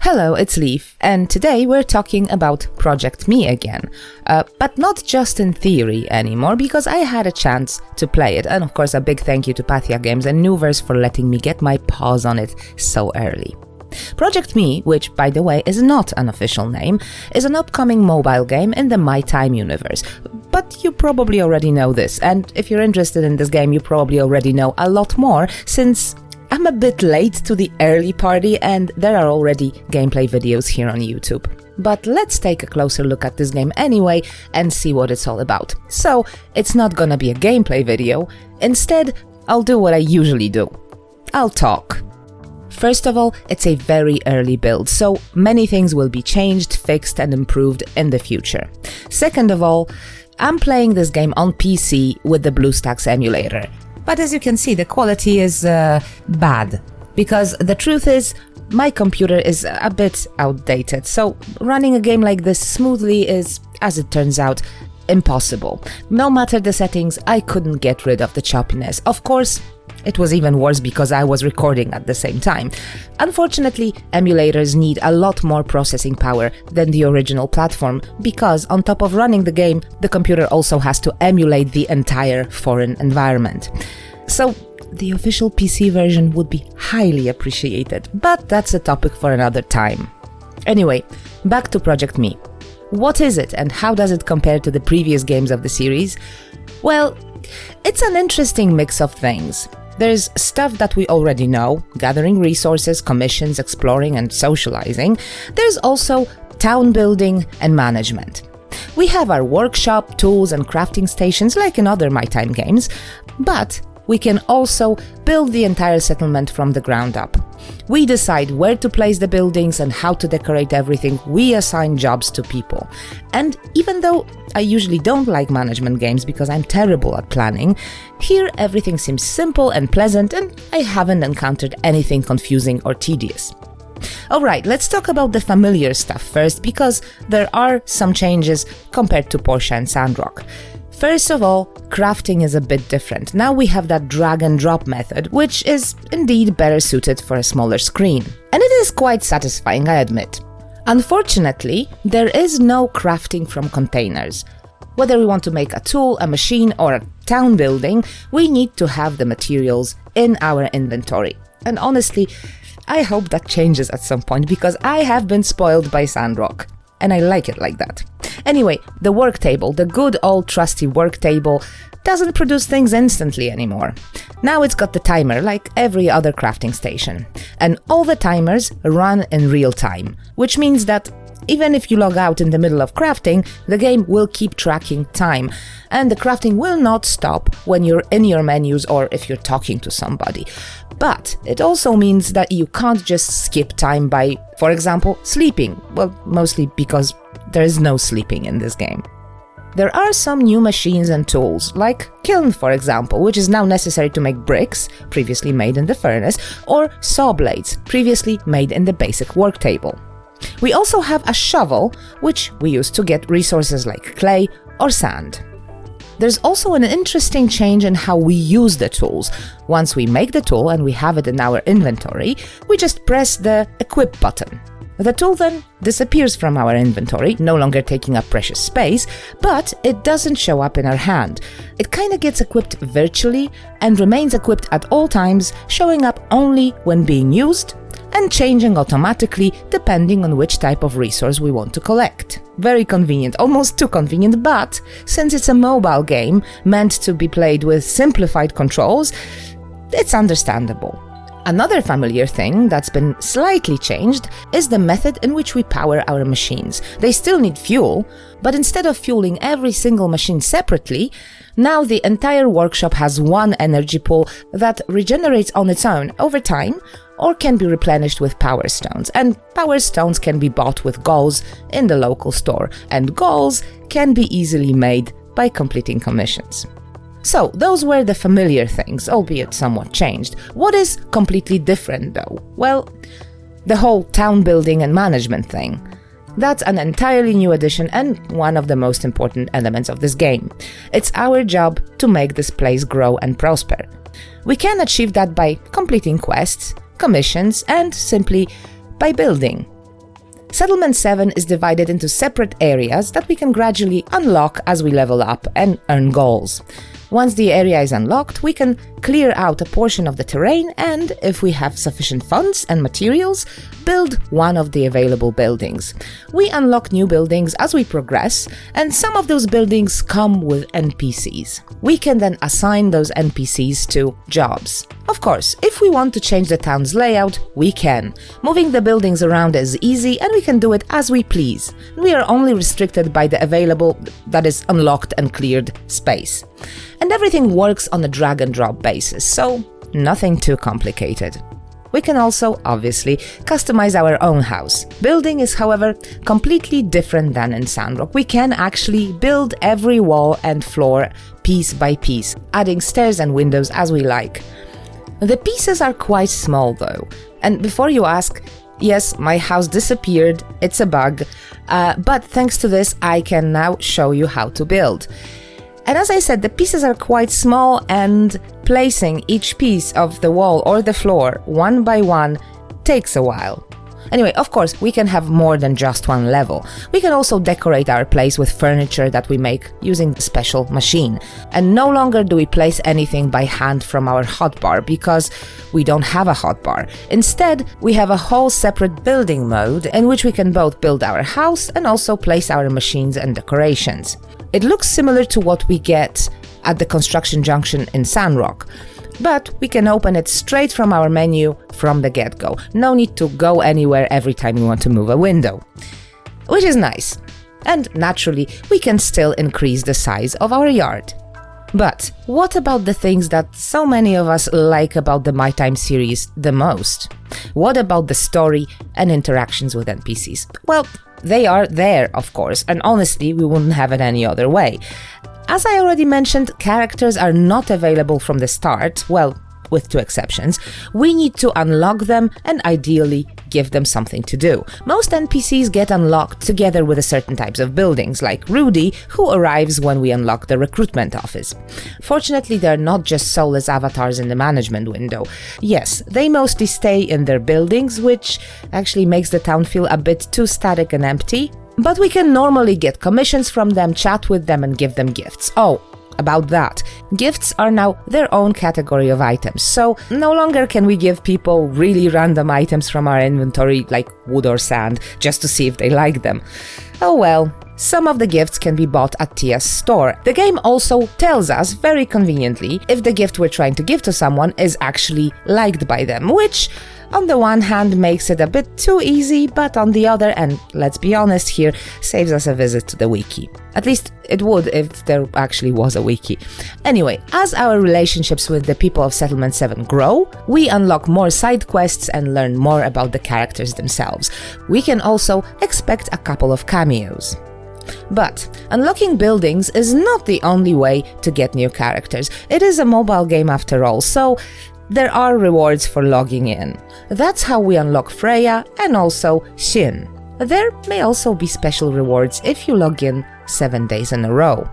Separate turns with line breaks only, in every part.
Hello, it's Leaf, and today we're talking about Project Me again. But not just in theory anymore, because I had a chance to play it, and of course a big thank you to Pathea and Nuverse for letting me get my paws on it so early. Project Me, which by the way is not an official name, is an upcoming mobile game in the My Time universe. But you probably already know this, and if you're interested in this game you probably already know a lot more, since I'm a bit late to the early party and there are already gameplay videos here on YouTube. But let's take a closer look at this game anyway and see what it's all about. So, it's not gonna be a gameplay video. Instead, I'll do what I usually do. I'll talk. First of all, it's a very early build, so many things will be changed, fixed and improved in the future. Second of all, I'm playing this game on PC with the BlueStacks emulator. But as you can see, the quality is bad, because the truth is, my computer is a bit outdated, so running a game like this smoothly is, as it turns out, impossible. No matter the settings, I couldn't get rid of the choppiness. Of course, it was even worse because I was recording at the same time. Unfortunately, emulators need a lot more processing power than the original platform, because on top of running the game, the computer also has to emulate the entire foreign environment. So, the official PC version would be highly appreciated, but that's a topic for another time. Anyway, back to Project Me. What is it and how does it compare to the previous games of the series? Well, it's an interesting mix of things. There's stuff that we already know, gathering resources, commissions, exploring and socializing. There's also town building and management. We have our workshop, tools and crafting stations like in other My Time games, but we can also build the entire settlement from the ground up. We decide where to place the buildings and how to decorate everything. We assign jobs to people. And even though I usually don't like management games because I'm terrible at planning, here everything seems simple and pleasant and I haven't encountered anything confusing or tedious. Alright, let's talk about the familiar stuff first, because there are some changes compared to Pathea and Sandrock. First of all, crafting is a bit different. Now we have that drag and drop method, which is indeed better suited for a smaller screen. And it is quite satisfying, I admit. Unfortunately, there is no crafting from containers. Whether we want to make a tool, a machine or a town building, we need to have the materials in our inventory. And honestly, I hope that changes at some point, because I have been spoiled by Sandrock. And I like it like that. Anyway, the work table, the good old trusty work table, doesn't produce things instantly anymore. Now it's got the timer like every other crafting station. And all the timers run in real time, which means that even if you log out in the middle of crafting, the game will keep tracking time. And the crafting will not stop when you're in your menus or if you're talking to somebody. But it also means that you can't just skip time by, for example, sleeping. Well, mostly because there is no sleeping in this game. There are some new machines and tools, like kiln for example, which is now necessary to make bricks, previously made in the furnace, or saw blades, previously made in the basic work table. We also have a shovel, which we use to get resources like clay or sand. There's also an interesting change in how we use the tools. Once we make the tool and we have it in our inventory, we just press the Equip button. The tool then disappears from our inventory, no longer taking up precious space, but it doesn't show up in our hand. It kinda gets equipped virtually and remains equipped at all times, showing up only when being used and changing automatically depending on which type of resource we want to collect. Very convenient, almost too convenient, but since it's a mobile game meant to be played with simplified controls, it's understandable. Another familiar thing that's been slightly changed is the method in which we power our machines. They still need fuel, but instead of fueling every single machine separately, now the entire workshop has one energy pool that regenerates on its own over time, or can be replenished with power stones. And power stones can be bought with golds in the local store, and golds can be easily made by completing commissions. So, those were the familiar things, albeit somewhat changed. What is completely different though? Well, the whole town building and management thing. That's an entirely new addition and one of the most important elements of this game. It's our job to make this place grow and prosper. We can achieve that by completing quests, commissions, and simply by building. Settlement 7 is divided into separate areas that we can gradually unlock as we level up and earn goals. Once the area is unlocked, we can clear out a portion of the terrain and, if we have sufficient funds and materials, build one of the available buildings. We unlock new buildings as we progress, and some of those buildings come with NPCs. We can then assign those NPCs to jobs. Of course, if we want to change the town's layout, we can. Moving the buildings around is easy and we can do it as we please. We are only restricted by the available, that is, unlocked and cleared space. And everything works on a drag and drop basis, so nothing too complicated. We can also, obviously, customize our own house. Building is, however, completely different than in Sandrock. We can actually build every wall and floor piece by piece, adding stairs and windows as we like. The pieces are quite small though, and before you ask, yes, my house disappeared, it's a bug, but thanks to this I can now show you how to build. And as I said, the pieces are quite small, and placing each piece of the wall or the floor one by one takes a while. Anyway, of course, we can have more than just one level. We can also decorate our place with furniture that we make using a special machine. And no longer do we place anything by hand from our hotbar, because we don't have a hotbar. Instead, we have a whole separate building mode in which we can both build our house and also place our machines and decorations. It looks similar to what we get at the construction junction in Sandrock, but we can open it straight from our menu from the get-go. No need to go anywhere every time we want to move a window, which is nice. And naturally, we can still increase the size of our yard. But what about the things that so many of us like about the My Time series the most? What about the story and interactions with NPCs? Well, they are there, of course, and honestly, we wouldn't have it any other way. As I already mentioned, characters are not available from the start, well, with two exceptions. We need to unlock them and ideally give them something to do. Most NPCs get unlocked together with certain types of buildings, like Rudy, who arrives when we unlock the recruitment office. Fortunately, they're not just soulless avatars in the management window. Yes, they mostly stay in their buildings, which actually makes the town feel a bit too static and empty, but we can normally get commissions from them, chat with them and give them gifts. Oh, about that. Gifts are now their own category of items, so no longer can we give people really random items from our inventory like wood or sand just to see if they like them. Oh well, some of the gifts can be bought at Tia's store. The game also tells us, very conveniently, if the gift we're trying to give to someone is actually liked by them, which on the one hand makes it a bit too easy, but on the other, and let's be honest here, saves us a visit to the wiki. At least it would if there actually was a wiki. Anyway, as our relationships with the people of Settlement 7 grow, we unlock more side quests and learn more about the characters themselves. We can also expect a couple of cameos. But unlocking buildings is not the only way to get new characters. It is a mobile game after all, so there are rewards for logging in. That's how we unlock Freya and also Xin. There may also be special rewards if you log in 7 days in a row.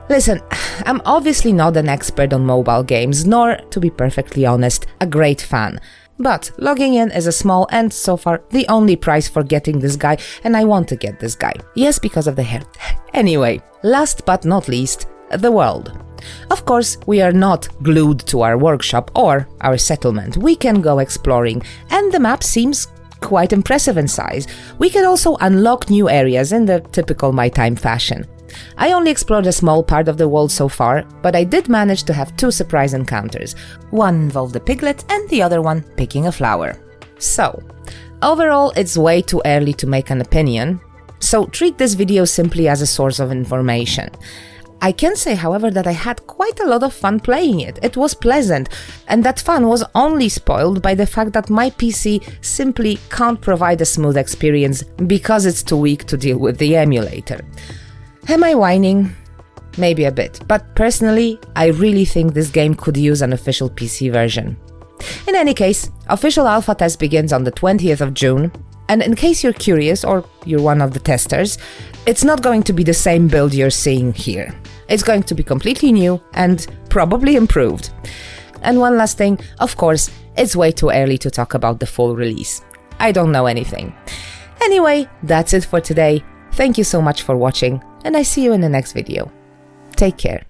Listen, I'm obviously not an expert on mobile games, nor, to be perfectly honest, a great fan. But logging in is a small and, so far, the only price for getting this guy, and I want to get this guy. Yes, because of the hair. Anyway, last but not least, the world. Of course, we are not glued to our workshop or our settlement. We can go exploring, and the map seems quite impressive in size. We can also unlock new areas in the typical My Time fashion. I only explored a small part of the world so far, but I did manage to have 2 surprise encounters. One involved a piglet and the other one picking a flower. So, overall, it's way too early to make an opinion, so treat this video simply as a source of information. I can say, however, that I had quite a lot of fun playing it. It was pleasant, and that fun was only spoiled by the fact that my PC simply can't provide a smooth experience because it's too weak to deal with the emulator. Am I whining? Maybe a bit, but personally, I really think this game could use an official PC version. In any case, official alpha test begins on the 20th of June, and in case you're curious or you're one of the testers, it's not going to be the same build you're seeing here. It's going to be completely new and probably improved. And one last thing, of course, it's way too early to talk about the full release. I don't know anything. Anyway, that's it for today. Thank you so much for watching, and I see you in the next video. Take care.